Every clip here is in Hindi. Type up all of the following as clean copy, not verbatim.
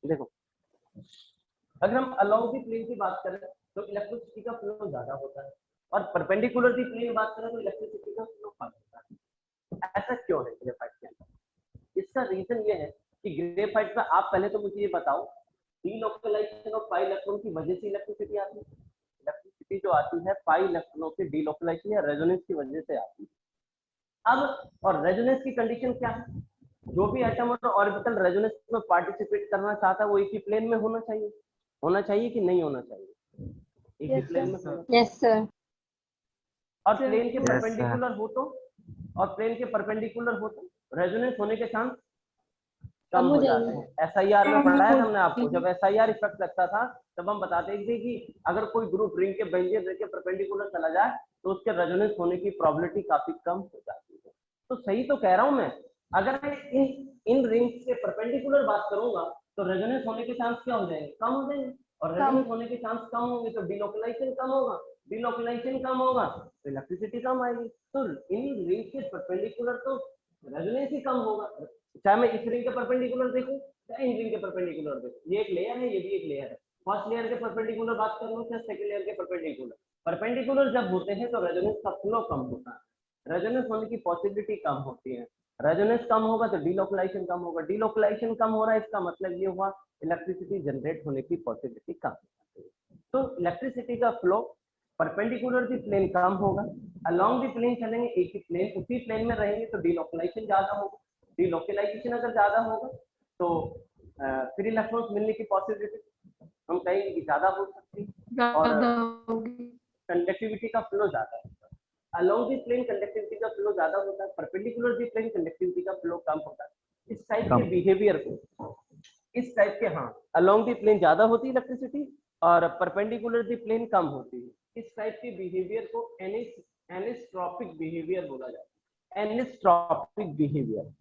देखो, अगर हम अलोंग द प्लेन की बात करें तो इलेक्ट्रिसिटी का फ्लो ज्यादा होता है, और परपेंडिकुलर दी प्लेन बात करें तो इलेक्ट्रिसिटी का फ्लो कम होता है। ऐसा क्यों है ग्रेफाइट के अंदर? इसका रीजन ये है कि ग्रेफाइट में, आप पहले तो मुझे ये बताओ, डीलोकलाइजेशन ऑफ पाई इलेक्ट्रॉन की वजह से इलेक्ट्रिसिटी आती है। इलेक्ट्रिसिटी जो आती है पाई इलेक्ट्रॉनों के डीलोकलाइजेशन या रेजोनेंस की वजह से आती है। अब और रेजोनेंस की कंडीशन क्या है? जो भी एटम और ऑर्बिटल रेजोनेंस में पार्टिसिपेट करना चाहता है वो एक ही प्लेन में होना चाहिए। होना चाहिए कि नहीं होना चाहिए? एक ही प्लेन में होना चाहिए। Yes sir. और प्लेन के Yes, sir. परपेंडिकुलर हो तो, और प्लेन के परपेंडिकुलर हो तो रेजोनेंस होने के चांस कम हो जाते हैं। एसआईआर में पढ़ाया था हमने आपको, जब एसआईआर इफेक्ट लगता था तब हम बताते थे कि अगर कोई ग्रुप रिंग के बेंजीन रिंग के परपेंडिकुलर चला जाए तो उसके रेजोनेंस होने की प्रोबेबिलिटी काफी कम हो जाती है। तो सही तो कह रहा हूं मैं, अगर मैं इन रिंग्स के परपेंडिकुलर बात करूंगा तो रेजोनेंस होने के चांस क्या हो जाएंगे? कम हो जाएंगे। और रेजोनेंस होने के चांस कम होंगे तो डीलोकलाइजेशन कम होगा, डीलोकलाइजेशन कम होगा तो इलेक्ट्रिसिटी कम आएगी। तो इन रिंग के परपेंडिकुलर तो रेजोनेंस ही कम होगा, चाहे मैं इस रिंग के परपेंडिकुलर देखूं चाहे इन रिंग के परपेंडिकुलर देखूं। ये एक लेयर है, ये भी एक लेयर है। फर्स्ट लेयर के परपेंडिकुलर बात कर लो चाहे सेकंड लेयर के परपेंडिकुलर, परपेंडिकुलर जब होते हैं तो रेजोनेंस का फ्लो कम होता है, रेजोनेंस होने की पॉसिबिलिटी कम होती है। रेजोनेंस कम होगा तो डीलोकलाइजेशन कम होगा, डीलोकलाइजेशन कम हो रहा है इसका मतलब ये हुआ इलेक्ट्रिसिटी जनरेट होने की पॉसिबिलिटी कम होती है। तो इलेक्ट्रिसिटी का फ्लो परपेंडिकुलर दी प्लेन कम होगा, अलोंग दी प्लेन चलेंगे एक ही प्लेन, उसी प्लेन में रहेंगे तो डीलोकलाइजेशन ज्यादा होगा, डीलोकलाइजेशन अगर ज्यादा होगा तो फ्री इलेक्ट्रॉन्स मिलने की पॉसिबिलिटी हम कहेंगे कि ज्यादा हो सकती है, और कंडक्टिविटी का फ्लो ज्यादा होगा। अलोंग दी प्लेन कंडक्टिविटी का फ्लो ज्यादा होता है, परपेंडिकुलर दी प्लेन कंडक्टिविटी का फ्लो कम होता है। इस टाइप के बिहेवियर को, इस टाइप के, हाँ, अलोंग दी प्लेन ज्यादा होती है इलेक्ट्रिसिटी और परपेंडिकुलर दी प्लेन कम होती है। इस टाइप के बिहेवियर को एनिस्ट्रॉपिक बिहेवियर बोला जाता है। एनिस्ट्रॉपिक बिहेवियर,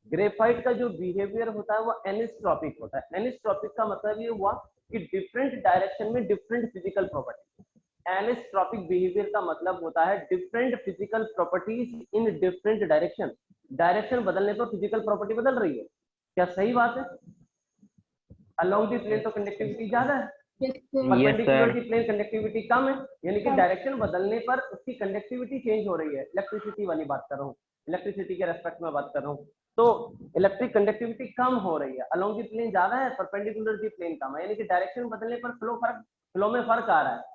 ग्रेफाइट का जो बिहेवियर होता है वो एनिस्ट्रॉपिक होता है। एनिस्ट्रॉपिक का मतलब ये हुआ कि डिफरेंट डायरेक्शन में डिफरेंट फिजिकल प्रॉपर्टी। एनिस्ट्रॉपिक बिहेवियर का मतलब होता है डिफरेंट फिजिकल प्रॉपर्टीज इन डिफरेंट डायरेक्शन। डायरेक्शन बदलने पर फिजिकल प्रॉपर्टी बदल रही है, क्या सही बात है? अलोंग दी प्लेन तो कंडक्टिविटी ज्यादा है, परपेंडिकुलर दी प्लेन कंडक्टिविटी कम है, यानी कि डायरेक्शन बदलने पर उसकी कंडक्टिविटी चेंज हो रही है। इलेक्ट्रिसिटी वाली बात कर रहा हूँ, इलेक्ट्रिसिटी के रेस्पेक्ट में बात कर रहा हूँ, तो इलेक्ट्रिक कंडक्टिविटी कम हो रही है। अलोंग दी प्लेन ज्यादा है, परपेंडिकुलर दी प्लेन कम है, यानी कि डायरेक्शन बदलने पर फ्लो में फर्क आ रहा है।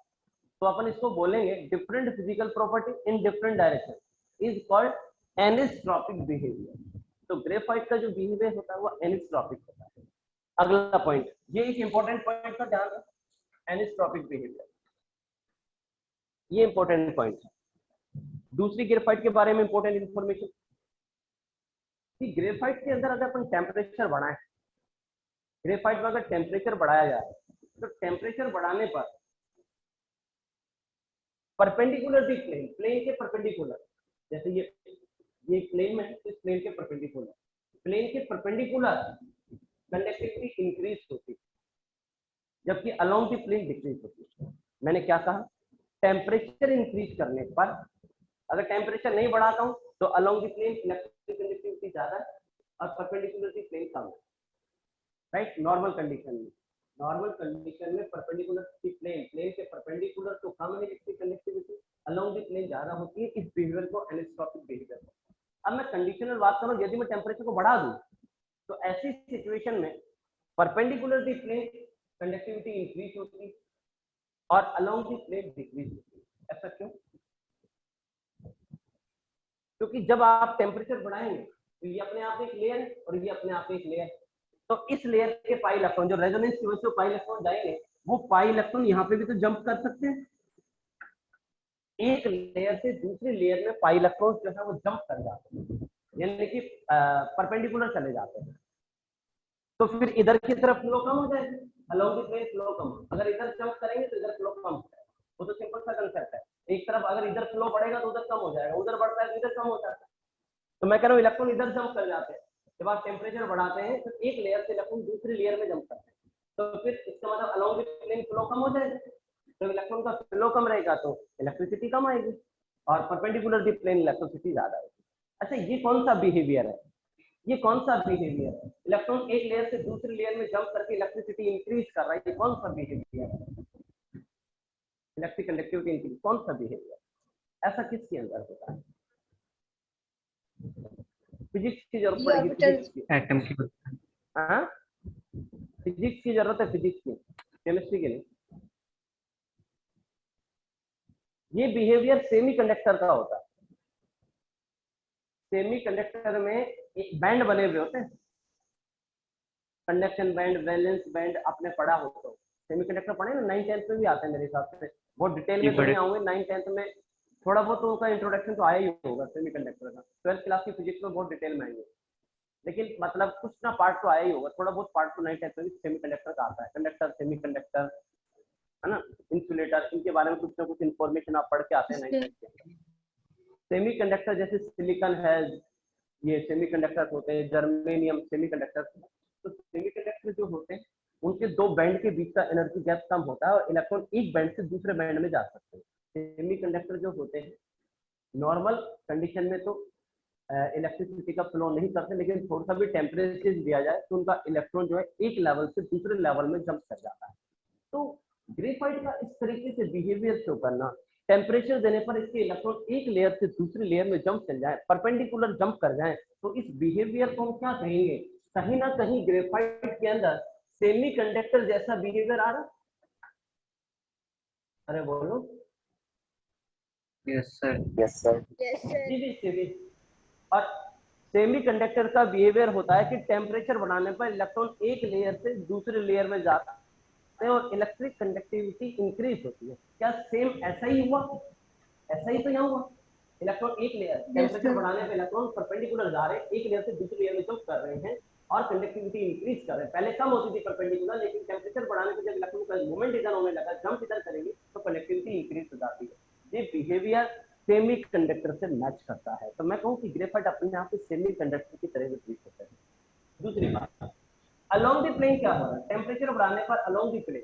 तो अपन इसको बोलेंगे different physical property in different direction is called anisotropic behaviour. तो ग्रेफाइट का जो बिहेवियर होता है वो एनिस्ट्रॉपिक होता है। अगला पॉइंट, ये एक इंपॉर्टेंट पॉइंट का ध्यान रखें, एनिस्ट्रॉपिक बिहेवियर, ये इंपॉर्टेंट पॉइंट है। दूसरी ग्रेफाइट के बारे में इंपॉर्टेंट इंफॉर्मेशन कि ग्रेफाइट के अंदर अगर अपन टेम्परेचर बढ़ाएं, ग्रेफाइट में अगर टेम्परेचर बढ़ाया जाए तो टेम्परेचर बढ़ाने पर परपेंडिकुलर दी प्लेन, प्लेन के परपेंडिकुलर, जैसे ये प्लेन में है, इस प्लेन के परपेंडिकुलर, प्लेन के परपेंडिकुलर कंडक्टिविटी इंक्रीज होती है जबकि अलोंग दी प्लेन डिक्रीज होती है। मैंने क्या कहा? टेम्परेचर इंक्रीज करने पर, अगर टेम्परेचर नहीं बढ़ाता हूं तो along the plane electric conductivity ज्यादा है और परपेंडिकुलर दी प्लेन कम है, राइट? नॉर्मल कंडीशन में, नॉर्मल कंडीशन में परपेंडिकुलर की प्लेन, प्लेन के परपेंडिकुलर तो कम है electric conductivity, along the plane ज्यादा होती है। इस बिहेवियर को एनिस्ट्रॉपिक बिहेवियर। अब मैं कंडीशनल बात करूं, यदि मैं टेम्परेचर को बढ़ा दूं तो ऐसी सिचुएशन में perpendicular the plane conductivity increase होती है और अलोंग दी प्लेन डिक्रीज होती है। ऐसा क्यों? क्योंकि जब आप टेम्परेचर बढ़ाएंगे तो ये अपने आप एक लेयर है और ये अपने आप एक लेयर है, तो इस लेयर के पाई इलेक्ट्रॉन जो रेजोनेंस की वजह से पाई इलेक्ट्रॉन जाएंगे, वो पाई इलेक्ट्रॉन यहाँ पे भी तो जंप कर सकते हैं। एक लेयर से दूसरी लेयर में पाई इलेक्ट्रॉन जो है वो जंप कर जाते हैं, यानी कि परपेंडिकुलर चले जाते हैं। तो फिर इधर की तरफ फ्लो कम हो जाएगा, अलोंग द प्लेन फ्लो कम। अगर इधर जंप करेंगे तो इधर फ्लो कम हो जाएगा, वो तो सिंपल सा कंसेप्ट है। एक तरफ अगर इधर फ्लो बढ़ेगा तो उधर कम हो जाएगा, उधर बढ़ता है तो इधर कम हो जाता है। तो मैं कह रहा हूँ इलेक्ट्रॉन इधर जंप कर जाते हैं, जब आप टेम्परेचर बढ़ाते हैं तो एक लेयर से इलेक्ट्रॉन दूसरी लेयर में जंप करते हैं, तो फिर इसका मतलब अलोंग द प्लेन फ्लो कम हो जाएगा। तो इलेक्ट्रॉन का फ्लो कम रहेगा तो इलेक्ट्रिसिटी कम आएगी और परपेंडिकुलर दी प्लेन इलेक्ट्रिसिटी ज्यादा आएगी। अच्छा, ये कौन सा बिहेवियर है? ये कौन सा बिहेवियर है? इलेक्ट्रॉन एक लेयर से दूसरी लेयर में जंप करके इलेक्ट्रिसिटी इंक्रीज कर रहा है, ये कौन सा बिहेवियर है? इलेक्ट्रिक कंडक्टिविटी इंक्रीज, कौन सा बिहेवियर? ऐसा किसके अंदर होता है? फिजिक्स की जरूरत पड़ेगी, फिजिक्स की। एटम की। हाँ, फिजिक्स की जरूरत है, फिजिक्स की, केमिस्ट्री की नहीं। ये बिहेवियर सेमीकंडक्टर का होता है। सेमीकंडक्टर में एक बैंड बने हुए होते हैं, कंडक्शन बैंड, वैलेंस बैंड, आपने पढ़ा हो तो। सेमीकंडक्टर पढ़े ना, 9th-10th में भी आते हैं मेरे हिसाब से, बहुत डिटेल में तो नहीं आऊंगे। 9th-10th में थोड़ा बहुत तो उनका इंट्रोडक्शन तो आया ही होगा सेमीकंडक्टर का। 12th क्लास की फिजिक्स में बहुत डिटेल में आएंगे, लेकिन मतलब कुछ ना पार्ट तो आया ही होगा, थोड़ा बहुत पार्ट तो 9th-10th में भी सेमीकंडक्टर का आता है। कंडक्टर, सेमीकंडक्टर, है ना, इंसुलेटर, इनके बारे में कुछ ना कुछ इन्फॉर्मेशन आप पढ़ के आते हैं 9th-10th के। सेमीकंडक्टर जैसे सिलिकॉन है, ये सेमीकंडक्टर होते हैं, जर्मेनियम सेमीकंडक्टर। तो सेमीकंडक्टर जो होते हैं उनके दो बैंड के बीच का एनर्जी गैप कम होता है और इलेक्ट्रॉन एक बैंड से दूसरे बैंड में जा सकते हैं। सेमीकंडक्टर जो होते हैं नॉर्मल कंडीशन में तो इलेक्ट्रिसिटी का फ्लो नहीं करते, लेकिन थोड़ा सा भी टेम्परेचर दिया जाए तो उनका इलेक्ट्रॉन जो है एक लेवल से दूसरे लेवल में जंप कर जाता है। तो ग्रेफाइट का इस तरीके से बिहेवियर शो करना, टेम्परेचर देने पर इसके इलेक्ट्रॉन एक लेयर से दूसरी लेयर में जंप चल जाए, परपेंडिकुलर जंप कर जाए, तो इस बिहेवियर को हम क्या कहेंगे? कहीं ना कहीं ग्रेफाइट के अंदर सेमीकंडक्टर जैसा बिहेवियर आ रहा। अरे बोलो। Yes sir. Yes sir. जी जी जी। और सेमीकंडक्टर का बिहेवियर होता है कि टेम्परेचर बढ़ाने पर इलेक्ट्रॉन एक लेयर से दूसरे लेयर में जाता है और इलेक्ट्रिक कंडक्टिविटी इंक्रीज होती है। क्या सेम ऐसा ही हुआ? ऐसा ही तो यहाँ हुआ। इलेक्ट्रॉन एक लेयर, टेम्परेचर बढ़ाने पर इलेक्ट्रॉन परपेंडिकुलर जा रहे हैं, एक लेयर से दूसरी लेयर में जंप कर रहे हैं और कंडक्टिविटी इंक्रीज कर रहे हैं। पहले कम होती थी परपेंडिकुलर, लेकिन टेम्परेचर बढ़ाने पर जब इलेक्ट्रॉन का मूवमेंट इधर होने लगा, जंप इधर करेंगे तो कंडक्टिविटी इंक्रीज हो जाती है। ये बिहेवियर सेमीकंडक्टर से मैच करता है। तो मैं कहूँ कि ग्रेफाइट अपने आप से सेमीकंडक्टर की तरह ट्रीट होता है। दूसरी बात, अलोंग द प्लेन क्या हो रहा है? टेम्परेचर बढ़ाने पर along the plane,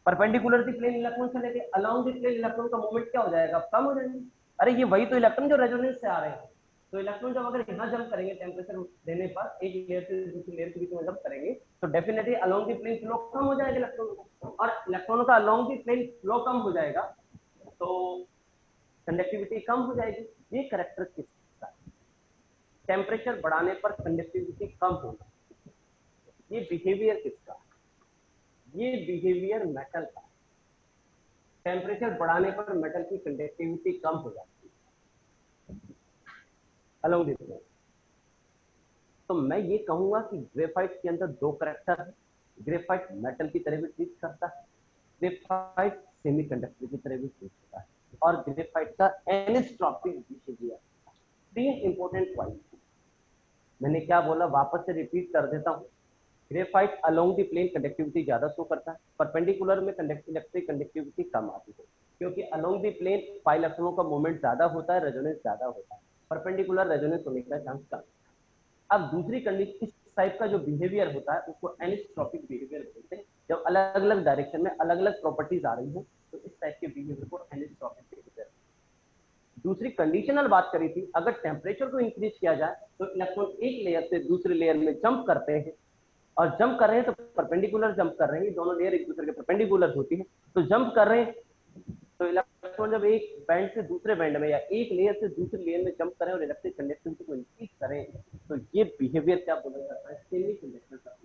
perpendicular the plane electron से लेके अलोंग द प्लेन इलेक्ट्रॉन का मूवमेंट क्या हो जाएगा? कम हो जाएगा। अरे ये वही तो इलेक्ट्रॉन जो रेजोनेंस से आ रहे हैं। तो इलेक्ट्रॉन जब अगर यहाँ जंप करेंगे टेम्परेचर देने पर, एक लेयर से दूसरी लेयर के बीच में जंप करेंगे, तो definitely along the plane flow कम हो जाएगा इलेक्ट्रॉन का, और इलेक्ट्रॉनों का अलोंग द प्लेन फ्लो कम हो जाएगा तो कंडक्टिविटी कम हो जाएगी। ये कैरेक्टर किसका? टेम्परेचर बढ़ाने पर कंडक्टिविटी कम होना। ये बिहेवियर किसका? ये बिहेवियर मेटल का। टेम्परेचर बढ़ाने पर मेटल की कंडक्टिविटी कम हो जाती है अलोंग द प्लेन। तो मैं ये कहूंगा कि ग्रेफाइट के अंदर दो कैरेक्टर है। ग्रेफाइट मेटल की तरह भी ट्रीट करता है, ग्रेफाइट सेमीकंडक्टर की तरह भी ट्रीट करता है, और ग्रेफाइट का एनिस्ट्रॉपिक बिहेवियर। तीन इंपॉर्टेंट पॉइंट मैंने क्या बोला, वापस से रिपीट कर देता हूँ। Graphite along the plane conductivity ज्यादा शो करता है, परपेंडिकुलर में इलेक्ट्रिक कंडक्टिविटी कम आती है, क्योंकि अलोंग द प्लेन पाई इलेक्ट्रॉनों का मूवमेंट ज्यादा होता है, रेजोनेंस ज्यादा होता है, परपेंडिकुलर रेजोनेंस होने का चांस कम। अब दूसरी कंडीशन, इस टाइप का जो बिहेवियर होता है उसको एनिस्ट्रॉपिक बिहेवियर बोलते हैं। जब अलग अलग डायरेक्शन में अलग अलग प्रॉपर्टीज आ रही हो तो इस टाइप के बिहेवियर को एनिस्ट्रॉपिक बिहेवियर। दूसरी कंडीशनल बात करी थी, अगर टेम्परेचर को इंक्रीज किया जाए तो इलेक्ट्रॉन एक लेयर से दूसरी लेयर में जंप करते हैं, और जंप कर रहे हैं तो परपेंडिकुलर जंप कर रहे हैं, दोनों लेयर एक दूसरे के परपेंडिकुलर होती है, तो जंप कर रहे हैं तो इलेक्ट्रॉन जब एक बैंड से दूसरे बैंड में या एक लेयर से दूसरी लेयर में जंप करें और इलेक्ट्रिक कंडक्टिविटी को इंक्रीज करें, तो ये बिहेवियर क्या बोला जाता है? सेमीकंडक्टर का।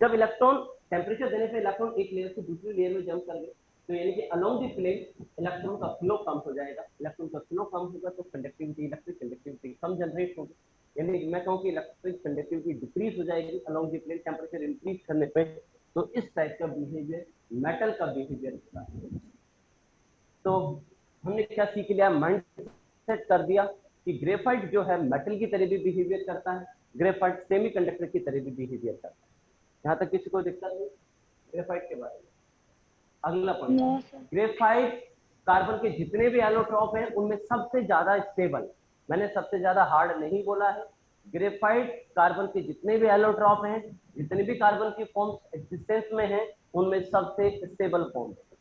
जब इलेक्ट्रॉन टेम्परेचर देने पे इलेक्ट्रॉन एक लेयर से दूसरी लेयर में जंप कर गए, तो यानी कि अलोंग द प्लेन इलेक्ट्रॉन का फ्लो कम हो जाएगा। इलेक्ट्रॉन का फ्लो कम होगा तो कंडक्टिविटी, इलेक्ट्रिक कंडक्टिविटी कम जनरेट होगी। यानी मैं कहूँ कि इलेक्ट्रिक कंडक्टिविटी डिक्रीज हो जाएगी along the plane temperature increase करने पे। तो इस टाइप का बिहेवियर मेटल का बिहेवियर होता है। तो हमने क्या सीख लिया? माइंड सेट कर दिया कि ग्रेफाइट जो है मेटल की तरह भी बिहेवियर करता है, ग्रेफाइट सेमीकंडक्टर की तरह भी बिहेवियर करता है। यहाँ तक किसी को दिक्कत नहीं ग्रेफाइट के बारे में? अगला पॉइंट, ग्रेफाइट कार्बन के जितने भी एलोट्रॉप हैं उनमें सबसे ज्यादा स्टेबल, मैंने सबसे ज्यादा हार्ड नहीं बोला है। ग्रेफाइट कार्बन के जितने भी एलोट्रॉप हैं, जितने भी कार्बन की फॉर्म्स एग्जिस्टेंस में हैं, उनमें सबसे स्टेबल फॉर्म है।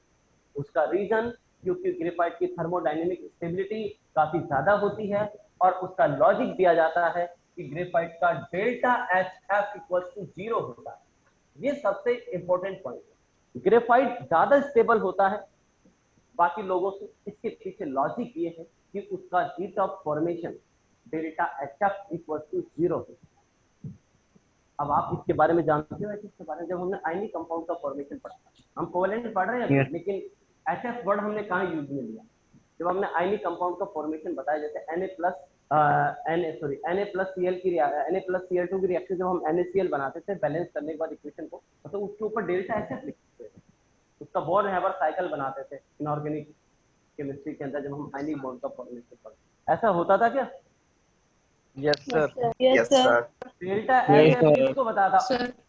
उसका रीजन क्योंकि ग्रेफाइट की थर्मोडायनेमिक स्टेबिलिटी काफी ज्यादा होती है और उसका लॉजिक दिया जाता है कि ग्रेफाइट का delta H F equal to 0 होता है। ये सबसे इंपॉर्टेंट पॉइंट है। ग्रेफाइट ज्यादा स्टेबल होता है बाकी लोगों से, इसके पीछे लॉजिक ये है कि उसका heat of formation delta H F equal to 0 है। अब आप इसके बारे में जानते हो इसके बारे में, जब हमने आयनिक कंपाउंड का फॉर्मेशन पढ़ा, हम कोवेलेंट पढ़ रहे हैं लेकिन एचएफ वर्ड हमने कहाँ यूज में लिया? जब हमने आयनिक कंपाउंड का फॉर्मेशन बताया, जैसे Na+Cl2 की रिएक्शन जब हम NaCl बनाते थे बैलेंस करने के बाद इक्वेशन को, तो उसके ऊपर डेल्टा एचएफ लिखते थे, उसका बोर्न हैबर साइकिल बनाते थे इनऑर्गेनिक केमिस्ट्री के अंदर जब हम आयनिक बॉन्ड का फॉर्मेशन पढ़ते। ऐसा होता था क्या? Yes sir. Yes sir. Delta H किसको बताता?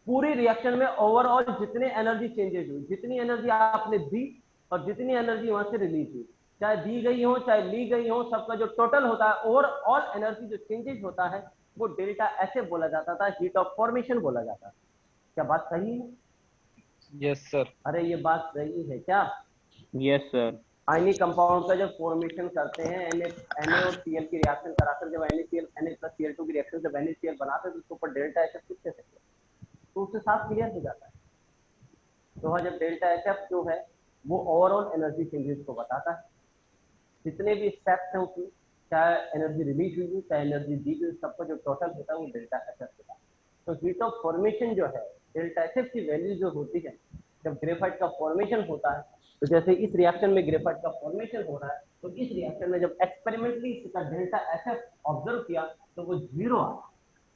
पूरी रिएक्शन में ओवरऑल जितने एनर्जी चेंजेस हुई, जितनी एनर्जी आपने दी और जितनी एनर्जी वहां से रिलीज हुई, चाहे दी गई हो चाहे ली गई हो, सबका जो टोटल होता है ओवरऑल एनर्जी जो चेंजेस होता है वो डेल्टा एच बोला जाता था, हीट ऑफ फॉर्मेशन बोला जाता था। क्या बात सही है? Yes sir. अरे ये बात सही है क्या? Yes sir. आयनिक कंपाउंड का जब फॉर्मेशन करते हैं Na और Cl की रिएक्शन कराकर, जब Na+Cl2 की रिएक्शन जब NaCl बनाते हैं तो उसके ऊपर डेल्टा एच किससे सकते हैं, तो उससे साफ क्लियर हो जाता है। तो वहाँ जब डेल्टा एच जो है वो ओवरऑल एनर्जी चेंजेस को बताता है, जितने भी स्टेप्स हैं उसमें, चाहे एनर्जी रिलीज हुई चाहे एनर्जी दी गई, सबका जो टोटल होता है वो डेल्टा एच होता है। तो हीट ऑफ फॉर्मेशन जो है डेल्टा एच की वैल्यू जो होती है जब ग्रेफाइट का फॉर्मेशन होता है, तो जैसे इस रिएक्शन में ग्रेफाइट का फॉर्मेशन हो रहा है, तो इस रिएक्शन में जब एक्सपेरिमेंटली इसका डेल्टा एच ऑब्जर्व किया तो वो 0 आया,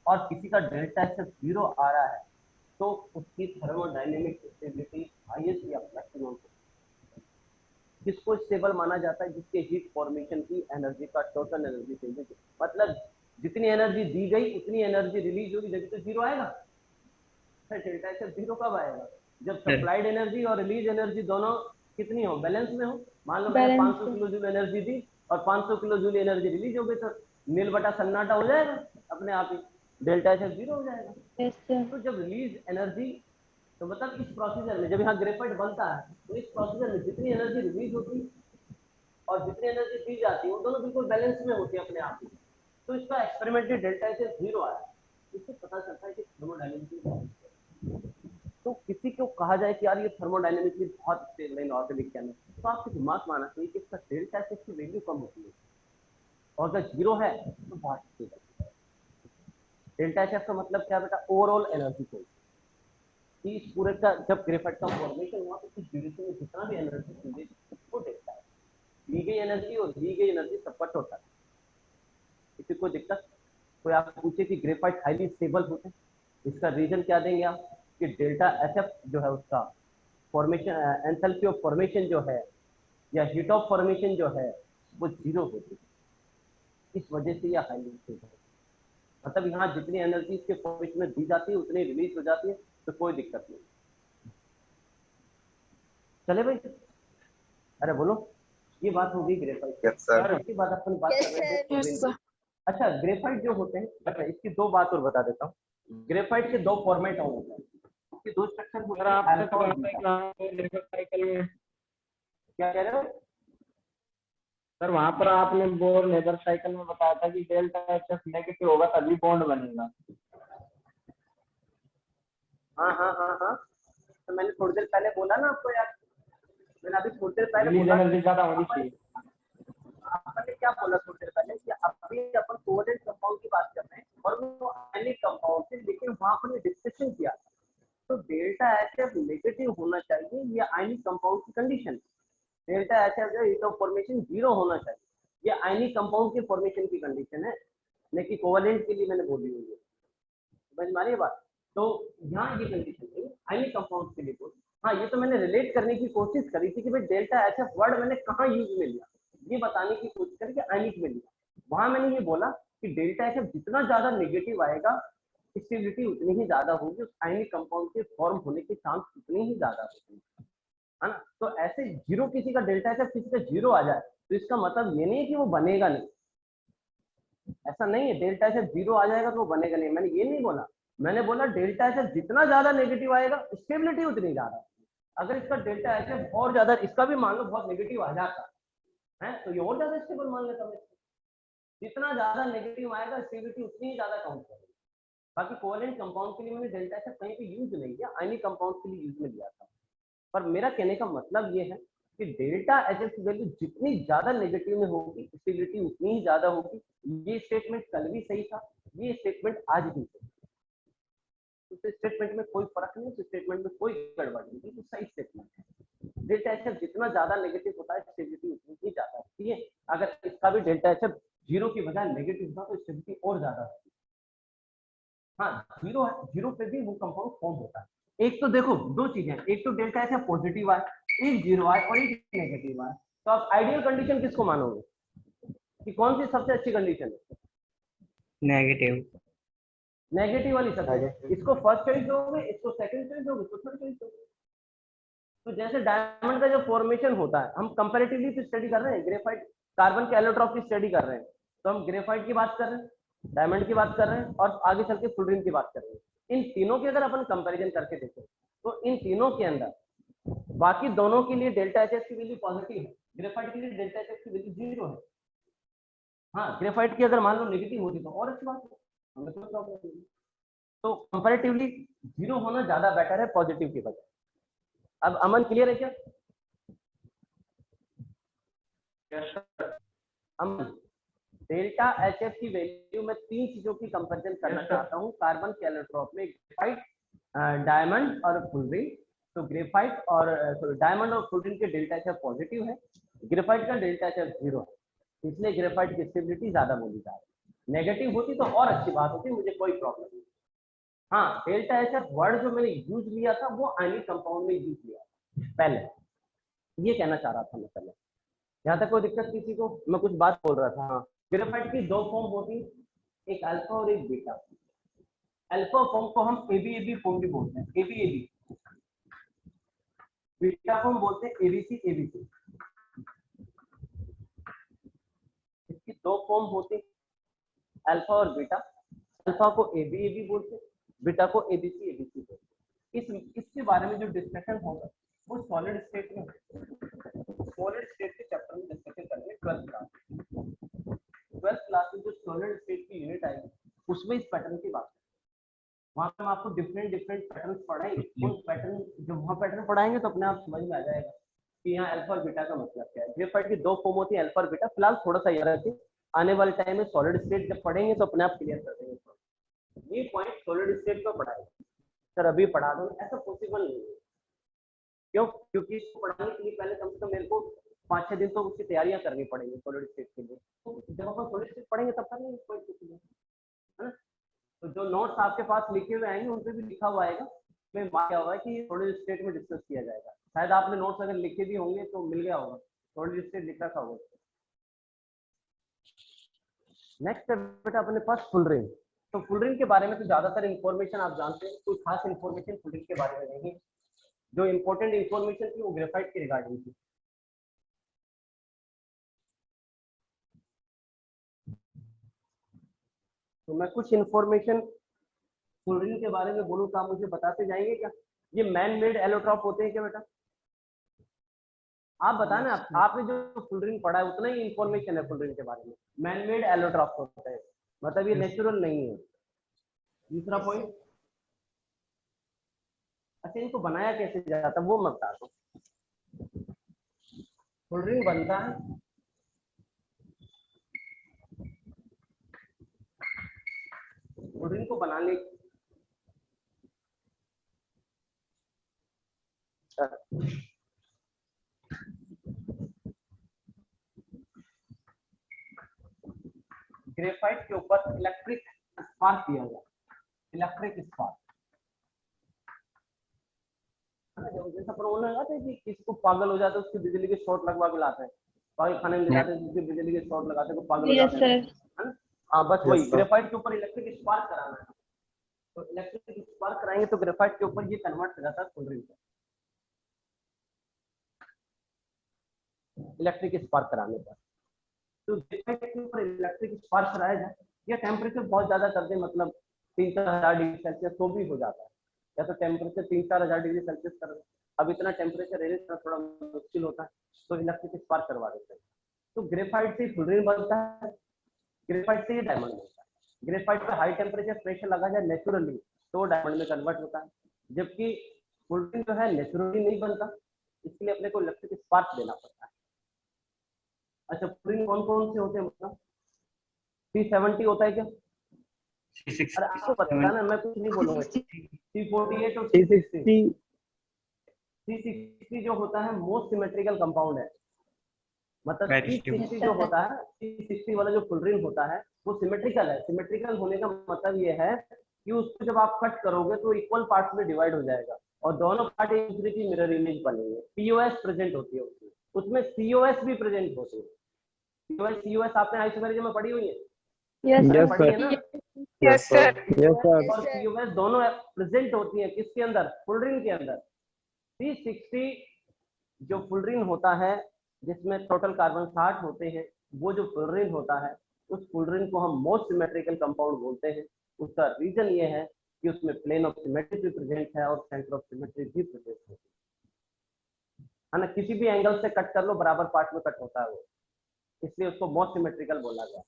और किसी का डेल्टा एच 0 आ रहा है तो उसकी थर्मोडायनेमिक स्टेबिलिटी हाईएस्ट या मैक्सिमम। किसको स्टेबल माना जाता है? जिसके हीट फॉर्मेशन की एनर्जी का टोटल एनर्जी चेंजेस, मतलब जितनी एनर्जी दी गई उतनी एनर्जी रिलीज होगी, जब तो 0 आएगा। डेल्टा एच 0 कब आएगा? जब सप्लाइड एनर्जी और रिलीज एनर्जी दोनों कितनी हो, बैलेंस में हो। मान लो मैंने 500 किलो जूल एनर्जी दी और 500 किलो जूल एनर्जी रिलीज हो गई, तो नील बटा सन्नाटा हो जाएगा अपने आप ही, डेल्टा एच 0 हो जाएगा। तो जब रिलीज एनर्जी, तो मतलब इस प्रोसीजर में जब यहाँ ग्रेफाइट बनता है तो इस प्रोसीजर में जितनी एनर्जी रिलीज होती है और जितनी एनर्जी दी जाती है वो दोनों बिल्कुल बैलेंस में होती है अपने आप ही। तो इसका एक्सपेरिमेंटली डेल्टा एच 0 आया, इससे पता चलता है कि थर्मोडायनेमिक। तो किसी को कहा जाए कि यार ये थर्मोडायनेमिकली बहुत स्टेबल है इनऑर्गेनिक केमिस्ट्री, तो आपके दिमाग में आना चाहिए कि इसका डेल्टा एच की वैल्यू कम होती है, और अगर 0 है तो बहुत स्टेबल। डेल्टा एच का मतलब क्या बेटा? ओवरऑल एनर्जी को, इस पूरे का जब ग्रेफाइट का फॉर्मेशन हुआ तो इस ड्यूरेशन में जितना भी एनर्जी चेंजेस वो डेल्टा है, ली गई एनर्जी और दी गई एनर्जी सबका टोटल। किसी को दिक्कत? कोई आप पूछे कि ग्रेफाइट हाईली स्टेबल होते हैं, इसका रीजन क्या देंगे आप? कि डेल्टा एच जो है उसका फॉर्मेशन, एंथैल्पी ऑफ फॉर्मेशन जो है या हीट ऑफ फॉर्मेशन जो है वो 0 होती है, इस वजह से यह हाईली स्टेबल है। मतलब यहाँ जितनी एनर्जी इसके फॉर्मेशन में दी जाती है उतनी रिलीज हो जाती है, तो कोई दिक्कत नहीं। चले भाई, अरे बोलो, ये बात हो गई ग्रेफाइट। Yes sir. इसके बाद अपन बात कर रहे हैं। अच्छा, ग्रेफाइट जो होते हैं, अच्छा इसकी दो बात और बता देता हूँ। ग्रेफाइट के दो फॉर्मेट होते हैं, इसके दो स्ट्रक्चर होते हैं, अल्फा और बीटा। क्या कह रहे हो सर? वहां पर आपने बोर लेबर साइकिल में बताया था कि डेल्टा एच नेगेटिव होगा तभी बॉन्ड बनेगा। हाँ हाँ हाँ हाँ, तो मैंने थोड़ी देर पहले बोला ना आपको यार, मैंने अभी थोड़ी देर पहले रिलीज बोला, एनर्जी ज्यादा होनी चाहिए। आपने क्या बोला थोड़ी देर पहले कि अभी अपन कोवेलेंट कंपाउंड की बात कर रहे हैं और वो आयनिक कंपाउंड थे, लेकिन वहां पर डिस्कशन किया तो डेल्टा एच नेगेटिव होना चाहिए, ये आयनिक कंपाउंड की कंडीशन। डेल्टा एच जो हीट ऑफ फॉर्मेशन 0 होना चाहिए, ये आयनिक कंपाउंड के फॉर्मेशन की कंडीशन है, लेकिन कोवेलेंट के लिए मैंने बोली हुई है। समझ मारिए बात। तो यहाँ ये कंडीशन है आयनिक कंपाउंड के लिए बोल। हाँ, ये तो मैंने रिलेट करने की कोशिश करी थी कि भाई डेल्टा एच वर्ड मैंने कहाँ यूज में लिया, ये बताने की कोशिश करी कि आयनिक में लिया। वहां मैंने ये बोला कि डेल्टा एच जितना ज्यादा नेगेटिव आएगा स्टेबिलिटी उतनी ही ज्यादा होगी, उस आयनिक कंपाउंड के फॉर्म होने के चांस उतनी ही ज्यादा होगी, है ना। तो ऐसे 0 किसी का डेल्टा एच किसी का 0 आ जाए तो इसका मतलब ये नहीं है कि वो बनेगा नहीं, ऐसा नहीं है। डेल्टा एच 0 आ जाएगा तो वो बनेगा नहीं, मैंने ये नहीं बोला। मैंने बोला डेल्टा एच जितना ज्यादा नेगेटिव आएगा स्टेबिलिटी उतनी ज्यादा। अगर इसका डेल्टा एच और ज्यादा, इसका भी मान लो बहुत नेगेटिव आ जाता है तो ये और ज्यादा स्टेबल मान लेता हूँ। जितना ज्यादा नेगेटिव आएगा स्टेबिलिटी उतनी ही ज्यादा काउंट करेगी। बाकी कोवेलेंट कंपाउंड के लिए मैंने डेल्टा एच कहीं पे यूज नहीं किया, आयनिक कंपाउंड के लिए यूज में लिया था। पर मेरा कहने का मतलब ये है कि डेल्टा एच की वैल्यू जितनी ज्यादा नेगेटिव में होगी स्टेबिलिटी उतनी ही ज्यादा होगी। ये स्टेटमेंट कल भी सही था, ये स्टेटमेंट आज भी सही। उस स्टेटमेंट में कोई फर्क नहीं, उस स्टेटमेंट में कोई गड़बड़ नहीं, तो सही स्टेटमेंट है। डेल्टा एच जितना ज्यादा नेगेटिव होता है स्टेबिलिटी उतनी ही ज्यादा होती है। अगर इसका भी डेल्टा एच जीरो की बजाय नेगेटिव था तो स्टेबिलिटी और ज्यादा होती है। हाँ, जीरो पे भी वो कंपाउंड फॉर्म होता है। एक तो देखो दो चीजें, एक तो डेल्टा एच पॉजिटिव आए, एक जीरो आए और एक नेगेटिव आए, तो आप आइडियल कंडीशन किसको मानोगे कि कौन सी सबसे अच्छी कंडीशन है? नेगेटिव। नेगेटिव वाली सबसे। इसको फर्स्ट चॉइस दोगे, इसको सेकंड चॉइस दोगे, इसको थर्ड चॉइस दोगे। तो जैसे डायमंड का जो फॉर्मेशन होता है, हम कंपैरेटिवली तो स्टडी कर रहे हैं, ग्रेफाइट कार्बन के एलोट्रॉप की स्टडी कर रहे हैं, तो हम ग्रेफाइट की बात कर रहे हैं, डायमंड की बात कर रहे हैं और आगे चल के फुलरिन की बात कर रहे हैं। इन तीनों के अगर अपन कंपैरिजन करके देखें तो इन तीनों के अंदर बाकी दोनों के लिए डेल्टा एच की वैल्यू पॉजिटिव है, ग्रेफाइट के लिए डेल्टा एच की वैल्यू जीरो है। हाँ, ग्रेफाइट की अगर मान लो नेगेटिव होती तो और अच्छी बात है, हमें कोई प्रॉब्लम नहीं। तो कंपैरेटिवली जीरो होना ज्यादा बेटर है पॉजिटिव की बजाय। अब अमन क्लियर है क्या? अमन, डेल्टा एच की वैल्यू में तीन चीजों की कंपैरिजन करना चाहता हूँ कार्बन के एलोट्रॉप में, ग्रेफाइट, डायमंड और फुलरिन। तो ग्रेफाइट और डायमंड और फुलरिन के डेल्टा एच पॉजिटिव है, ग्रेफाइट का डेल्टा एच जीरो है, इसलिए ग्रेफाइट की स्टेबिलिटी ज्यादा बोली जा रही है। नेगेटिव होती तो और अच्छी बात होती, मुझे कोई प्रॉब्लम नहीं। हाँ, डेल्टा एच वर्ड जो मैंने यूज लिया था वो आयनिक कंपाउंड में यूज लिया था पहले, ये कहना चाह रहा था मैं पहले। यहाँ तक कोई दिक्कत किसी को? मैं कुछ बात बोल रहा था। हाँ, ग्रेफाइट की दो फॉर्म होती, एक अल्फा और एक बीटा। अल्फा फॉर्म को हम एबी फॉर्म भी बोलते हैं, एबी। बीटा फॉर्म बोलते हैं एबीसी। इसकी दो फॉर्म होती, अल्फा और बीटा। अल्फा को एबी बोलते हैं, बीटा को एबीसी बोलते हैं। इसके बारे में जो डिस्कशन होगा वो सॉलिड स्टेट में, सॉलिड स्टेट के चैप्टर में डिस्कशन करेंगे 12th क्लास में जो सॉलिड स्टेट की यूनिट आएगी उसमें इस पैटर्न की बात है। वहां पे हम आपको डिफरेंट पैटर्न पढ़ाएंगे, उन पैटर्न जब वहां पैटर्न पढ़ाएंगे तो अपने आप समझ में आ जाएगा कि यहाँ अल्फा और बीटा का मतलब क्या है। ग्रेफाइट की दो फॉर्म होती है, अल्फा और बीटा। फिलहाल थोड़ा सा याद रखिए, आने वाले टाइम में सॉलिड स्टेट जब पढ़ेंगे तो अपने आप क्लियर कर देंगे। ये पॉइंट सॉलिड स्टेट का पढ़ाएगा सर, अभी पढ़ा दो, ऐसा पॉसिबल नहीं है। क्यों? क्योंकि इसको पढ़ाने के लिए पहले कम से कम मेरे को 5-6 दिन तो उसकी तैयारियां करनी पड़ेंगी सॉलिड स्टेट के लिए। तो जब अपन सॉलिड स्टेट पढ़ेंगे तब कर लेंगे, है ना। तो जो नोट्स आपके पास लिखे हुए आएंगे उन पे भी लिखा हुआ आएगा में क्या हुआ है कि सॉलिड स्टेट में डिस्कस किया जाएगा। शायद आपने नोट्स अगर लिखे भी होंगे तो मिल गया होगा, सॉलिड स्टेट लिख रखा होगा। नेक्स्ट बेटा अपने पास फुलरिन। तो फुलरिन के बारे में तो ज्यादातर इंफॉर्मेशन आप जानते हैं, कोई खास इंफॉर्मेशन फुलरिन के बारे में नहीं है। जो इंपॉर्टेंट इंफॉर्मेशन थी वो ग्रेफाइट के रिगार्डिंग थी। तो मैं कुछ इंफॉर्मेशन फुलरिन के बारे में बोलूँ तो आप मुझे बताते जाएंगे क्या? ये मैन मेड एलोट्रॉप होते हैं क्या बेटा? आप बताएं ना, आपने जो फुलरिन पढ़ा है उतना ही इंफॉर्मेशन है फुलरिन के बारे में। मैन मेड एलोट्रॉप होते हैं, मतलब ये नेचुरल नहीं है। दूसरा पॉइंट, अच्छा इनको बनाया कैसे जाता है वो मैं बता दूं। फुलरिन बनता है फुलरिन को बनाने ग्रेफाइट के ऊपर इलेक्ट्रिक स्पार्क दिया गया, इलेक्ट्रिक स्पार्क। जैसा प्रॉब्लम लगाते हैं कि किसी को पागल हो जाता है उसकी बिजली के शॉर्ट लगवा के लाते हैं, पागल खाने में ले जाते हैं जिसकी बिजली के शॉर्ट लगाते हैं, पागल हो जाते हैं, है ना। हाँ बस वही ग्रेफाइट के ऊपर इलेक्ट्रिक स्पार्क कराना है। तो इलेक्ट्रिक स्पार्क कराएंगे तो ग्रेफाइट के ऊपर ये कन्वर्ट हो जाता है फुलरिन में, इलेक्ट्रिक स्पार्क कराने पर। तो ग्रेफाइट के ऊपर इलेक्ट्रिक स्पार्क कराया जाए या टेम्परेचर बहुत ज्यादा कर दे, मतलब 3-4 हजार डिग्री सेल्सियस तो भी हो जाता है, या तो टेम्परेचर 3-4 हजार डिग्री सेल्सियस कर दे। अब इतना टेम्परेचर रहने से थोड़ा मुश्किल होता है, तो इलेक्ट्रिक स्पार्क करवा देते हैं। तो ग्रेफाइट से फुलरिन बनता है, ग्रेफाइट से ही डायमंड बनता है। ग्रेफाइट पे हाई टेम्परेचर प्रेशर लगा जाए नेचुरली तो डायमंड में कन्वर्ट होता है, जबकि फुलरिन जो है नेचुरली नहीं बनता, इसके लिए अपने को इलेक्ट्रिक स्पार्क देना पड़ता है। अच्छा, फुलरिन कौन कौन से होते हैं मतलब? 370 होता है क्या? अरे आपको पता है ना, मैं कुछ नहीं बोलूंगा। 348 और 360 जो होता है मोस्ट सिमेट्रिकल कंपाउंड है, मतलब 360 जो होता है, 360 वाला जो फुलरिन होता है वो सिमेट्रिकल है। सिमेट्रिकल होने का मतलब ये है कि उसको जब आप कट करोगे तो इक्वल पार्ट्स में डिवाइड हो जाएगा और दोनों पार्ट एक दूसरे की मिरर इमेज बनेंगे। पीओएस प्रेजेंट होती है उसमें सीओएस भी प्रेजेंट होती है। पीओएस सीओएस आपने आइसोमेरिज्म में पढ़ी हुई है? पढ़ी है ना? Yes sir. और पीओएस दोनों प्रेजेंट होती है किसके अंदर? फुलरिन के अंदर। 360 जो फुलरिन होता है जिसमें टोटल कार्बन 60 होते हैं, वो जो फुलरिन होता है उस फुलरिन को हम मोस्ट सिमेट्रिकल कंपाउंड बोलते हैं। उसका रीजन ये है कि उसमें प्लेन ऑफ सिमेट्री भी प्रेजेंट है और सेंटर ऑफ सिमेट्री भी प्रेजेंट है ना? किसी भी एंगल से कट कर लो बराबर पार्ट में कट होता है वो, इसलिए उसको मोस्ट सिमेट्रिकल बोला गया।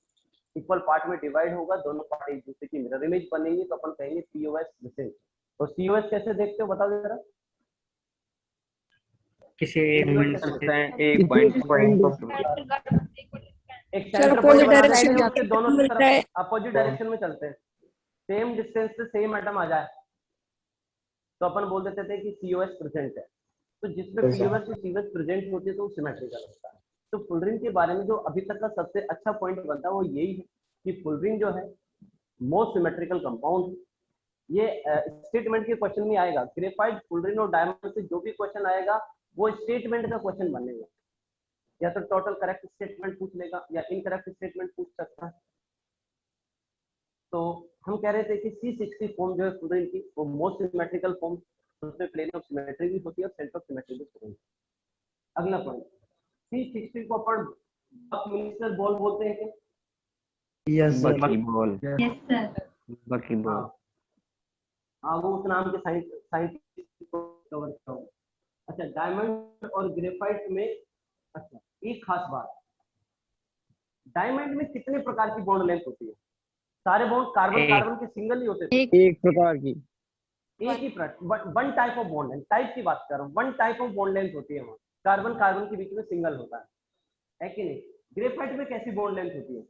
इक्वल पार्ट में डिवाइड होगा, दोनों पार्ट एक दूसरे की मिरर इमेज बनेंगी, तो अपन कहेंगे पीओएस प्रेजेंट। तो सीओएस कैसे देखते हो बताओ जरा? किसी एक पॉइंट एक पॉइंट एक सेंटर पॉइंट बनाते हैं, उसके दोनों तरफ अपोजिट डायरेक्शन में चलते हैं, सेम डिस्टेंस से सेम एटम आ जाए तो अपन बोल देते थे कि सीओएस प्रेजेंट है। तो जिसमें पीओएस और सीओएस प्रेजेंट होती है तो वो सिमेट्रिकल होता है। तो फुलरिन के बारे में जो अभी तक का सबसे अच्छा पॉइंट बनता है वो यही है कि फुलरिन जो है मोस्ट सिमेट्रिकल कंपाउंड। ये स्टेटमेंट के क्वेश्चन में आएगा। ग्रेफाइट, फुलरिन और डायमंड से जो भी क्वेश्चन आएगा वो स्टेटमेंट का क्वेश्चन बनेगा, या तो टोटल करेक्ट स्टेटमेंट पूछ लेगा या इनकरेक्ट स्टेटमेंट पूछ सकता है। तो हम कह रहे थे कि C60 फॉर्म जो है फुलरिन की वो मोस्ट सिमेट्रिकल फॉर्म, उसमें प्लेन ऑफ सिमेट्री भी होती है और सेंटर ऑफ सिमेट्री भी होती है। अगला पॉइंट, C60 को अपन बकमिंस्टर बॉल बोलते हैं क्या? यस सर बकी बॉल। हाँ, वो उस नाम के साइंटिस्ट को कवर करता हूँ। अच्छा, डायमंड और ग्रेफाइट में अच्छा एक खास बात, डायमंड में कितने प्रकार की बॉन्ड लेंथ होती है? सारे बॉन्ड कार्बन कार्बन के सिंगल ही होते थे? एक प्रकार की, एक ही one type of bond length, type की बात कर रहा हूँ, one type of bond length होती है वहाँ, कार्बन कार्बन के बीच में सिंगल होता है कि नहीं? ग्रेफाइट में कैसी बॉन्ड लेंथ होती है?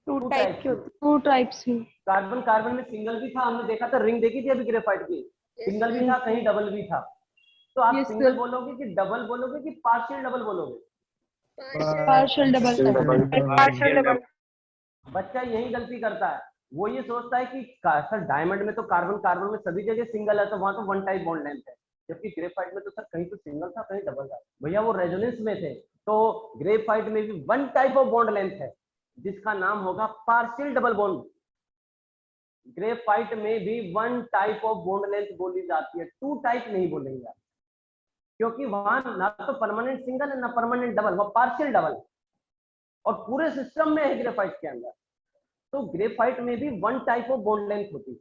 Two types. कार्बन कार्बन में सिंगल भी था, हमने देखा था, रिंग देखी थी अभी ग्रेफाइट की, सिंगल भी था, कहीं डबल भी था। तो आप सिंगल बोलोगे कि डबल बोलोगे कि पार्शियल डबल बोलोगे? Partial double. बच्चा यही गलती करता है, वो ये सोचता है कि सर डायमंड में तो कार्बन कार्बन में सभी जगह सिंगल है तो वहां तो वन टाइप बॉन्ड लेंथ है, जबकि ग्रेफाइट में तो सर कहीं तो सिंगल था कहीं डबल था। भैया वो रेजोनेंस में थे, तो ग्रेफाइट में भी one type of bond length है जिसका नाम होगा पार्शियल डबल बॉन्ड। ग्रेफाइट में भी one type of bond length बोली जाती है, टू टाइप नहीं बोलेंगे, क्योंकि वहां ना तो परमानेंट सिंगल है ना परमानेंट डबल, वो पार्शियल डबल, और पूरे सिस्टम में है ग्रेफाइट के अंदर। तो ग्रेफाइट में भी one type of bond length होती है।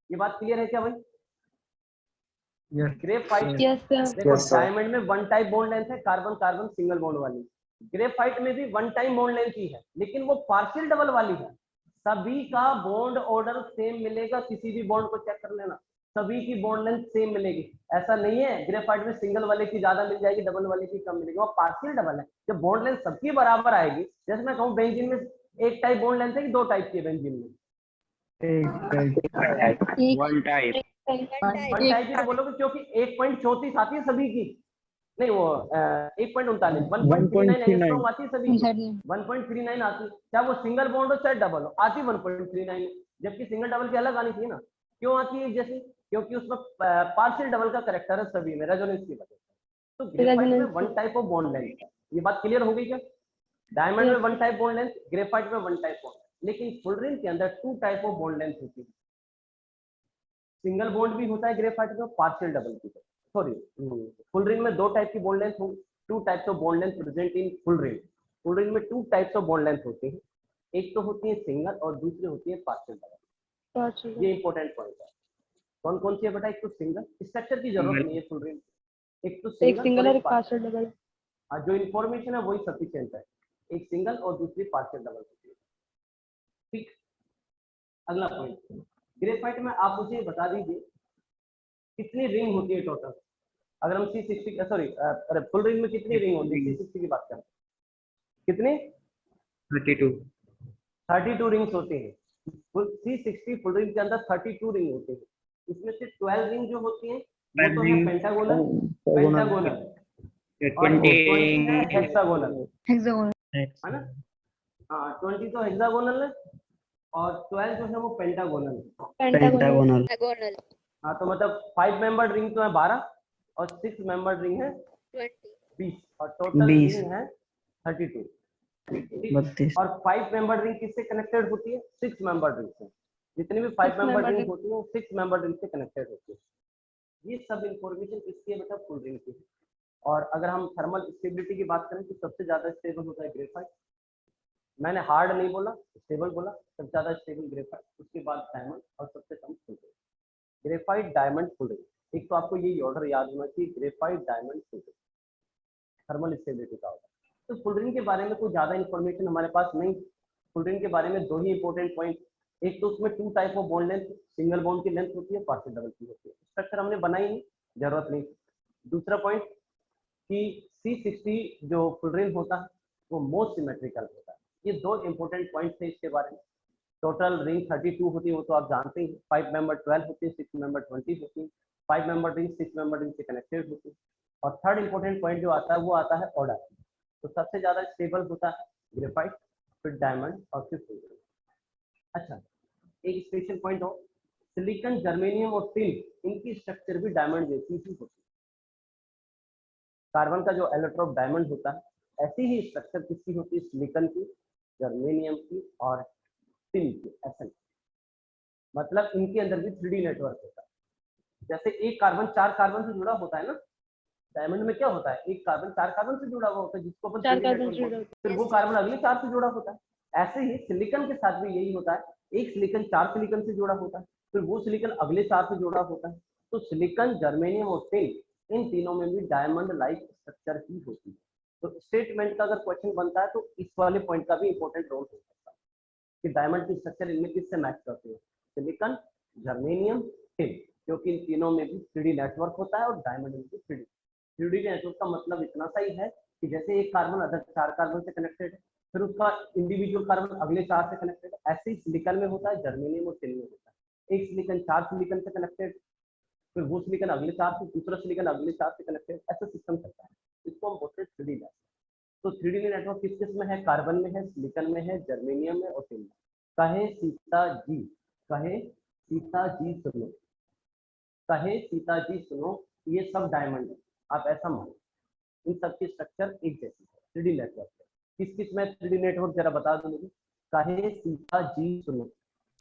ये बात क्लियर है क्या भाई? ग्रेफाइट, देखो डायमंड में वन टाइप बॉन्ड लेंथ है, कार्बन कार्बन सिंगल बॉन्ड वाली। ग्रेफाइट में भी वन टाइप बॉन्ड लेंथ ही है, लेकिन वो पार्शियल डबल वाली है। सभी का बॉन्ड ऑर्डर सेम मिलेगा, किसी भी बॉन्ड को चेक कर लेना, सभी की बॉन्ड लेंथ सेम मिलेगी। ऐसा नहीं है ग्रेफाइट में सिंगल वाले की ज्यादा मिल जाएगी, डबल वाले की कम मिलेगी, वो पार्शियल डबल है। जब बॉन्ड लेंथ सबकी बराबर आएगी, जैसे मैं कहूँ बेंजीन में एक टाइप बॉन्ड लेंथ है कि दो टाइप की है बेंजीन में? वन टाइप ही तो बोलोगे, क्योंकि 1.34 आती है सभी की, नहीं वो 1.39 1.39 एंगस्ट्रॉम आती है सभी की, 1.39 आती है, चाहे वो सिंगल बॉन्ड हो चाहे डबल हो, आती 1.39, जबकि सिंगल डबल की अलग आनी चाहिए ना। क्यों आती है? जैसे क्योंकि उसमें पार्शियल डबल का कैरेक्टर है सभी में, रेजोनेंस की वजह से। तो ग्रेफाइट में one type of bond length है। ये बात क्लियर हो गई क्या? डायमंड में one type bond length, graphite में वन टाइप बॉन्ड, लेकिन फुलरिन के अंदर two type of bond length होती है। सिंगल बॉन्ड भी होता है ग्रेफाइट में, पार्शियल डबल की, सॉरी फुलरिन में दो टाइप की बॉन्ड लेंथ होगी, two types of bond length present in fullerene. Fullerene में two types of bond length होती है, एक तो होती है सिंगल और दूसरी होती है पार्शियल डबल। partial ये इंपॉर्टेंट पॉइंट है। कौन कौन सी है बेटा? एक तो सिंगल, स्ट्रक्चर की जरूरत नहीं है फुल रिंग, एक तो एक सिंगल और एक partial। Partial double. हाँ, जो इंफॉर्मेशन है वही सफिशिएंट है, एक सिंगल और दूसरी पार्शियल डबल होती है। ठीक, अगला पॉइंट, ग्रेफाइट में आप मुझे बता दीजिए कितनी रिंग होती है टोटल? अगर हम C60 सॉरी अरे फुल रिंग में कितनी रिंग होती है? C60 की बात करें, कितनी? 32। 32 रिंग्स होती हैं। C60 फुल रिंग के अंदर 32 रिंग होती है। इसमें से 12 रिंग जो होती हैं वो तो है पेंटागोनल, पेंटागोनल, और 20 है हेक्सागोनल, हेक्सागोनल। है ना? हाँ, 20 तो हेक्सागोनल है और 12 जो है वो पेंटागोनल है। पेंटागोनल। हाँ, तो मतलब 5 मेंबर्ड रिंग तो है 12 और 6 मेंबर्ड रिंग है 20 और टोटल 20 रिंग है 32। ठीक? 32। और 5 मेंबर्ड रिंग किससे कनेक्टेड होती है? 6 मेंबर्ड रिंग से। जितनी भी 5 मेंबर्ड रिंग होती है 6 मेंबर्ड रिंग से कनेक्टेड होती है। ये सब इंफॉर्मेशन किसकी है बेटा? फुल रिंग की। और अगर हम थर्मल स्टेबिलिटी की बात करें तो सबसे ज्यादा स्टेबल होता है ग्रेफाइट। मैंने हार्ड नहीं बोला, स्टेबल बोला। सबसे ज्यादा स्टेबल ग्रेफाइट, उसके बाद डायमंड और सबसे कम fullerene. Graphite, diamond, fullerene. एक तो आपको ये ऑर्डर याद होना चाहिए, graphite, diamond, fullerene, thermal stability का होगा। तो फुल रिंग के बारे में कोई ज्यादा इन्फॉर्मेशन हमारे पास नहीं। फुल रिंग के बारे में दो ही इंपॉर्टेंट पॉइंट, एक तो उसमें 2 type of bond length, single bond की लेंथ होती है, पार्शियल डबल की होती है। स्ट्रक्चर हमने बनाई नहीं, जरूरत नहीं। दूसरा पॉइंट कि C60 जो फुल रिंग होता है वो मोस्ट सिमेट्रिकल होता है। ये दो इंपॉर्टेंट पॉइंट थे इसके बारे में। टोटल रिंग 32 होती है, वो तो आप जानते हैं। 5 मेंबर 12 होती है, 6 मेंबर 20 होती है। 5 मेंबर रिंग 6 मेंबर रिंग से कनेक्टेड होती है। और थर्ड इंपॉर्टेंट पॉइंट जो आता है वो आता है ऑर्डर। तो सबसे ज्यादा स्टेबल होता है ग्रेफाइट, फिर डायमंड और फिर फुल रिंग। अच्छा, एक स्पेशल पॉइंट हो, सिलिकॉन, जर्मेनियम और टिन, इनकी स्ट्रक्चर भी डायमंड जैसी ही होती है। कार्बन का जो एलोट्रोप डायमंड होता है, ऐसी ही स्ट्रक्चर किसकी होती है? सिलिकॉन की, जर्मेनियम की और टिन की। ऐसा मतलब इनके अंदर भी 3D नेटवर्क होता है। जैसे एक कार्बन 4 कार्बन से जुड़ा होता है ना, डायमंड में क्या होता है? एक कार्बन 4 कार्बन से जुड़ा हुआ होता है, जिसको अपन 3D नेटवर्क बोलते हैं। फिर वो कार्बन अगले 4 से जुड़ा होता है। ऐसे ही सिलिकॉन के साथ भी यही होता है, एक सिलिकॉन 4 सिलिकॉन से जुड़ा होता है, फिर वो सिलिकॉन अगले 4 से जुड़ा होता है। तो सिलिकॉन, जर्मेनियम और टिन, इन तीनों में भी डायमंड लाइक स्ट्रक्चर ही होती है। तो स्टेटमेंट का अगर क्वेश्चन बनता है तो इस वाले पॉइंट का भी इंपॉर्टेंट रोल हो सकता है कि डायमंड की स्ट्रक्चर इनमें किससे मैच करती है? सिलिकॉन, जर्मेनियम, टिन, क्योंकि इन तीनों में भी 3D नेटवर्क होता है और डायमंड में भी 3D नेटवर्क का मतलब इतना सा ही है कि जैसे एक कार्बन अदर 4 कार्बन से कनेक्टेड है, फिर उसका इंडिविजुअल कार्बन अगले 4 से कनेक्टेड है। ऐसे ही सिलिकॉन में होता है, जर्मेनियम और टिन में होता है। एक सिलिकॉन 4 सिलिकॉन से कनेक्टेड, फिर वो सिलिकॉन अगले 4 से, दूसरा सिलिकॉन अगले 4 से कनेक्टेड, ऐसा सिस्टम चलता है। इसको हम बोलते हैं 3D नेटवर्क। तो 3D नेटवर्क किस किस में है? कार्बन में है, सिलिकॉन में है, जर्मेनियम में और टिन में। कहे सीता जी, कहे सीता जी सुनो, कहे सीता जी सुनो, ये सब डायमंड है। आप ऐसा मानो, इन सब की स्ट्रक्चर एक जैसी है, 3D नेटवर्क है। किस किस में 3D नेटवर्क जरा बता दो मुझे। कहे सीता जी सुनो,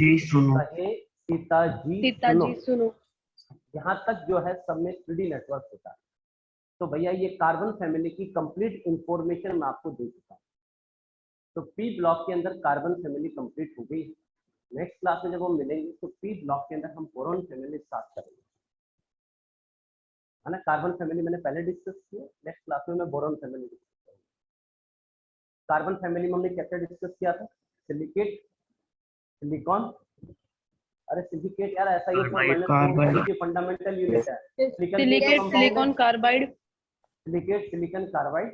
जी सुनो। कहे सीता जी सुनो, यहाँ तक जो है सब में 3D नेटवर्क होता है। तो भैया ये कार्बन फैमिली की कंप्लीट इंफॉर्मेशन मैं आपको दे चुका हूँ। तो पी ब्लॉक के अंदर कार्बन फैमिली कंप्लीट हो गई। नेक्स्ट क्लास में जब हम मिलेंगे तो पी ब्लॉक के अंदर हम बोरॉन फैमिली स्टार्ट करेंगे, है ना। कार्बन फैमिली मैंने पहले डिस्कस किया, नेक्स्ट क्लास में मैं बोरॉन फैमिली डिस्कस करूंगा। कार्बन फैमिली में हमने क्या क्या डिस्कस किया था? सिलिकेट, सिलिकॉन, अरे सिलिकेट यार SI कार्बाइड की फंडामेंटल यूनिट है। Silicate, silicon carbide, silicate, silicon carbide,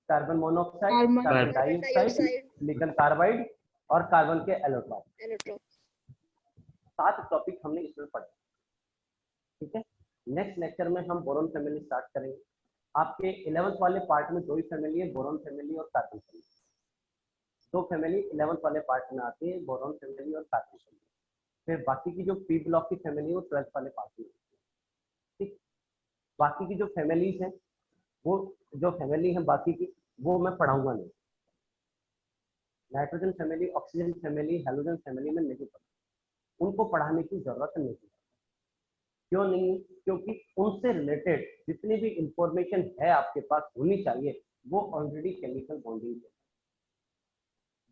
carbon monoxide, carbon carbon dioxide, silicon carbide और कार्बन के एलोट्रॉप। 7 टॉपिक हमने इसमें पढ़े, ठीक है। नेक्स्ट लेक्चर में हम बोरॉन फैमिली स्टार्ट करेंगे। आपके 11th वाले पार्ट में 2 ही फैमिली है, बोरॉन फैमिली और कार्बन फैमिली। 2 फैमिली 11th वाले पार्ट में आती है, बोरॉन फैमिली और कार्बन फैमिली। फिर बाकी की जो पी ब्लॉक की फैमिली है वो 12th वाले पार्ट में, ठीक। बाकी की जो फैमिलीज हैं, वो जो फैमिली है बाकी की, वो मैं पढ़ाऊंगा नहीं। Nitrogen family, oxygen family, halogen family में नहीं पढ़ा, उनको पढ़ाने की जरूरत नहीं है। क्यों नहीं? क्योंकि उनसे रिलेटेड जितनी भी इंफॉर्मेशन है आपके पास होनी चाहिए वो ऑलरेडी केमिकल बॉन्डिंग है।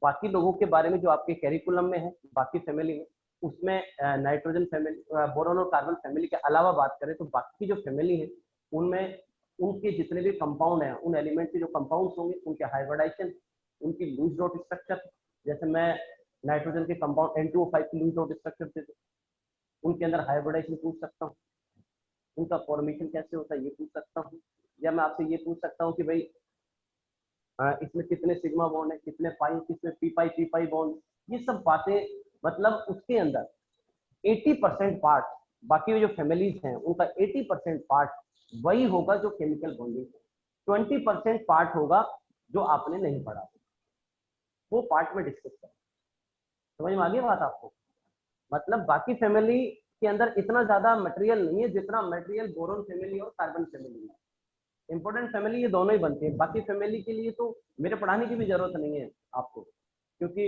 बाकी लोगों के बारे में जो आपके कैरिकुलम में है, बाकी फैमिली में, उसमें नाइट्रोजन फैमिली, बोरोन और कार्बन फैमिली के अलावा बात करें तो बाकी जो फैमिली है उनमें उनके जितने भी कंपाउंड हैं, उन एलिमेंट के जो कंपाउंड्स होंगे उनके हाइब्रिडाइजेशन, उनकी लूज डॉट स्ट्रक्चर, जैसे मैं नाइट्रोजन के कंपाउंड N2O5 की लूज डॉट स्ट्रक्चर दे दूं, उनके अंदर हाइब्रिडाइजेशन पूछ सकता हूँ, उनका फॉर्मेशन कैसे होता है ये पूछ सकता हूँ, या मैं आपसे ये पूछ सकता हूँ कि भाई इसमें कितने सिग्मा बॉन्ड है, कितने पाई, कितने पी पाई बॉन्ड, ये सब बातें, मतलब उसके अंदर 80% पार्ट, बाकी जो फैमिलीज हैं उनका 80% पार्ट वही होगा जो केमिकल बॉन्डिंग है, 20% पार्ट होगा जो आपने नहीं पढ़ा, वो पार्ट में डिस्कस करें। समझ में आ गई बात आपको? मतलब बाकी फैमिली के अंदर इतना ज्यादा मटेरियल नहीं है जितना मटेरियल बोरोन फैमिली और कार्बन फैमिली है। इंपॉर्टेंट फैमिली ये दोनों ही बनती है, बाकी फैमिली के लिए तो मेरे पढ़ाने की भी जरूरत नहीं है आपको, क्योंकि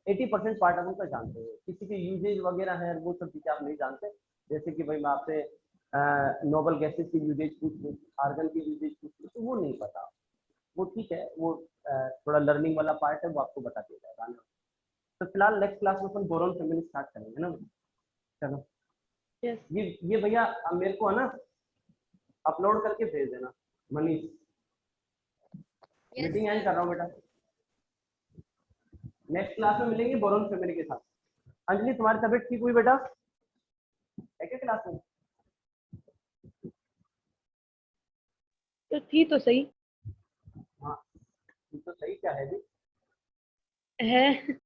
80% पार्ट आप उनका जानते हैं। किसी के यूजेज वगैरह है वो सब चीजें आप नहीं जानते, जैसे कि भाई मैं आपसे नोबल गैसेस की यूजेज पूछ लूँ, आर्गन की यूजेज पूछ लूँ, तो वो नहीं पता, वो ठीक है, वो थोड़ा लर्निंग वाला पार्ट है, वो आपको बता दिया जाएगा। तो फिलहाल नेक्स्ट क्लास में अपन बोरोन फैमिली स्टार्ट करेंगे ना। चलो Yes. ये भैया अब मेरे को है ना अपलोड करके भेज देना मनीष। मीटिंग एंड कर रहा हूँ बेटा, नेक्स्ट क्लास में मिलेंगे बोरोन फैमिली के साथ। अंजलि तुम्हारी तबीयत ठीक हुई बेटा? है क्या क्लास में? तो थी तो सही हाँ तो सही क्या है जी? है।